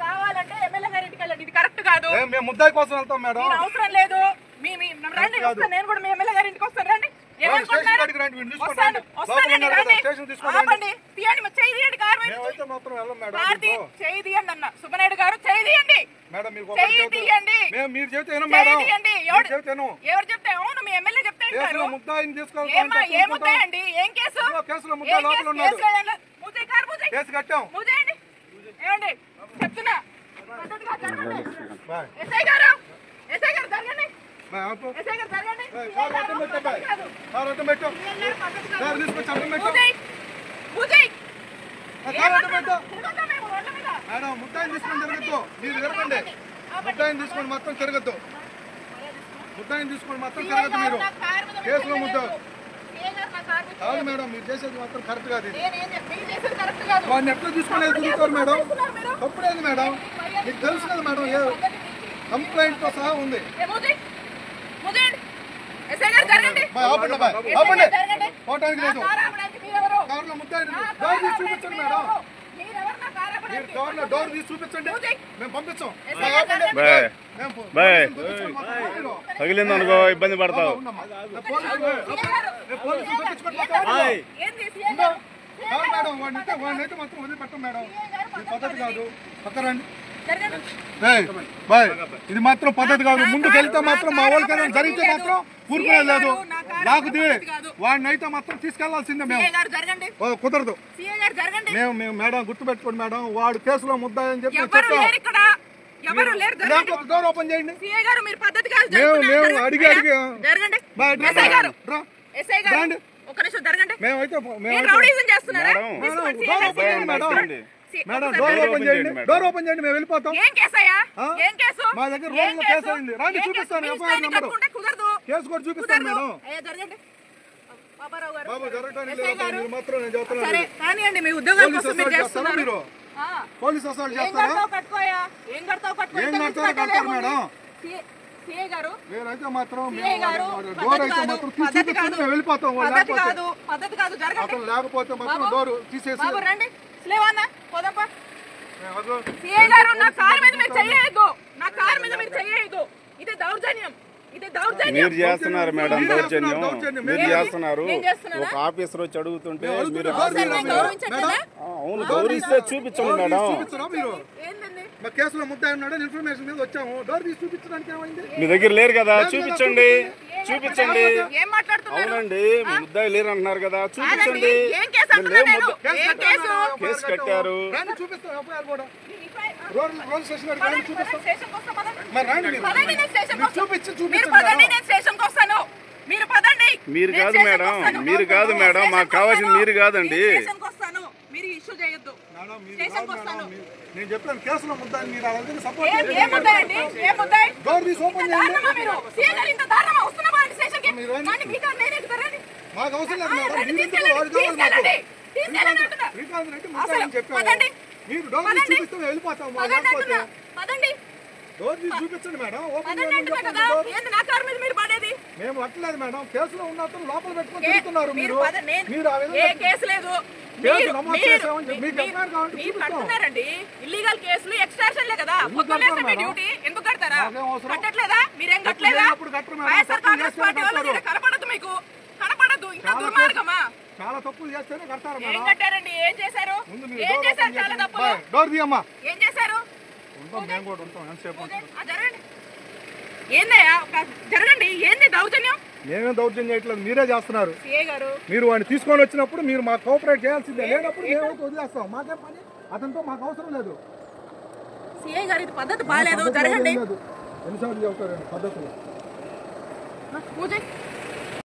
కావాలంటే ఎమ్మెల్యే గారి ఇంటికి వెళ్ళండి. ఇది కరెక్ట్ కాదు. మేము ముద్దాయి కోసం వెళ్తాం మేడం. అవసరం లేదు. నేను కూడా మీ ఎమ్మెల్యే గారి ఇంటికి వస్తాను. రండి. సుబ్బనాయుడు గారు చేయి తీయండి. ఎవరు చెప్తే అవును మీ ఎమ్మెల్యే చెప్తే ఏముంటాయండి? ఏం కేసు? ఏమండి చెప్తున్నా ఎస్ఐ గారు జరగండి. మేడం ముద్దాయిని తీసుకొని తిరగద్దు. మీరు తిరగండి. ముద్దాయిని తీసుకొని మొత్తం తిరగద్దు. మీరు కేసులో ముద్దారు కాదు మేడం. మీరు చేసేది మాత్రం కరెక్ట్ కాదు. వాడిని ఎట్లా తీసుకునేది తిరుగుతారు మేడం. తప్పుడేది మేడం. మీకు తెలుసు కదా మేడం. కంప్లైంట్ తో సహా ఉంది. పోవటానికి లేదు. కార్లో ముద్దాయి డోర్ తీసి చూపించండి మేడం. మీరు కార్లో డోర్ తీసి చూపించండి. మేము పంపించాం. తగిలింది అనుకో ఇబ్బంది పడతావు. మేడం వాడిని అయితే మాత్రం వదిలిపెట్టం మేడం. ఇది పద్ధతి కాదు. పక్కరండి. ఇది మాత్రం పద్ధతి కాదు. ముందుకు వెళ్తే మాత్రం మా వాళ్ళకైనా జరిగితే మాత్రం ఊరుకునే లేదు. లాగుది వాడిని అయితే మాత్రం తీసుకెళ్లాల్సిందే. మేము కుదరదు. మేము మేడం గుర్తుపెట్టుకోండి మేడం. వాడు కేసులో ముద్దాయని చెప్పి చెప్పాం. డోర్ ఓపెన్ చేయండి. మేము అడిగి మేమైతే మేడం డోర్ ఓపెన్ చేయండి. మేము వెళ్ళిపోతాం. మా దగ్గర రోజులో కేసు అయింది. రండి చూపిస్తాను. ఎఫ్ఐఆర్ నెంబర్ కేసు కూడా చూపిస్తాను మేడం. బాబు జరగడానికి మీరు మాత్రం నేను చెప్తున్నాను. మీరు పోలీస్ అసలు చేస్తారా? ఏం కడతారు మేడం? మేమైతే మాత్రం డోర్ అయితే మాత్రం చూపిస్తాను. మేము వెళ్ళిపోతాం. అతను లేకపోతే మాత్రం డోర్ తీసేసి మీరు చేస్తున్నారు మేడం దౌర్జన్యం. మీరు చేస్తున్నారు. ఒక ఆఫీసర్ వచ్చి అడుగుతుంటే మీరు అవును గౌరవిస్తే చూపించండి మేడం. కేసులో ముద్దాయి ఉన్నాడని ఇన్ఫర్మేషన్ మీద వచ్చాము. డోర్ తీసి చూపించడానికి ఏమైంది? మీ దగ్గర లేరు కదా చూపించండి. అవునండి ముద్దాయి లేరు అంటున్నారు కదా చూపించండి. కేసు కట్టారు. మీరు కాదు మేడం. మాకు కావాల్సింది మీరు కాదండి. నేను చెప్పాను కేసులో ముద్దాయి మీరు సపోర్ట్ డోర్ తీసి ఓపెన్ చేయండి. మాకు అవసరం లేదు మేడం. మీరు డోర్ తీసి చూపిస్తే వెళ్ళిపోతాం. డోర్ తీసి చూపించండి మేడం. మేము అట్లేదు మేడం. కేసులో ఉన్న లోపల పెట్టుకొని తిరుగుతున్నారు. మీరు ఇల్లీగల్ కేసులు ఎక్స్ట్రాషన్లే కదా. ఎందుకు కడతారా? కట్టట్లేదా? మీరేం కట్టలేదా? కనపడదు మీకు కనపడదు. ఇంకా దుర్మార్గమా? చాలా తప్పులు చేస్తేనే కడతారు. ఏం కట్టారండి? ఏం చేశారు? చాలా తప్పులు. డోర్ తీయమ్మా. ఏం చేశారు? మేము కూడా ఉంటాం. ఎంతసేపు జరగండి. ఏందయ్యా జరగండి. ఏంది దౌర్జన్యం? మేమేం దౌర్జన్యం చేయట్లేదు. మీరే చేస్తున్నారు. మీరు వాడిని తీసుకొని వచ్చినప్పుడు మీరు మాకు కోఆపరేట్ చేయాల్సిందే. లేనప్పుడు మేమైతే వదిలేస్తాం. మాకేం పని? అతనితో మాకు అవసరం లేదు. సిఐ గారు ఇది పద్ధతి బాగాలేదు. జరగండి. ఎన్నిసార్లు చెప్తారు పద్ధతులు?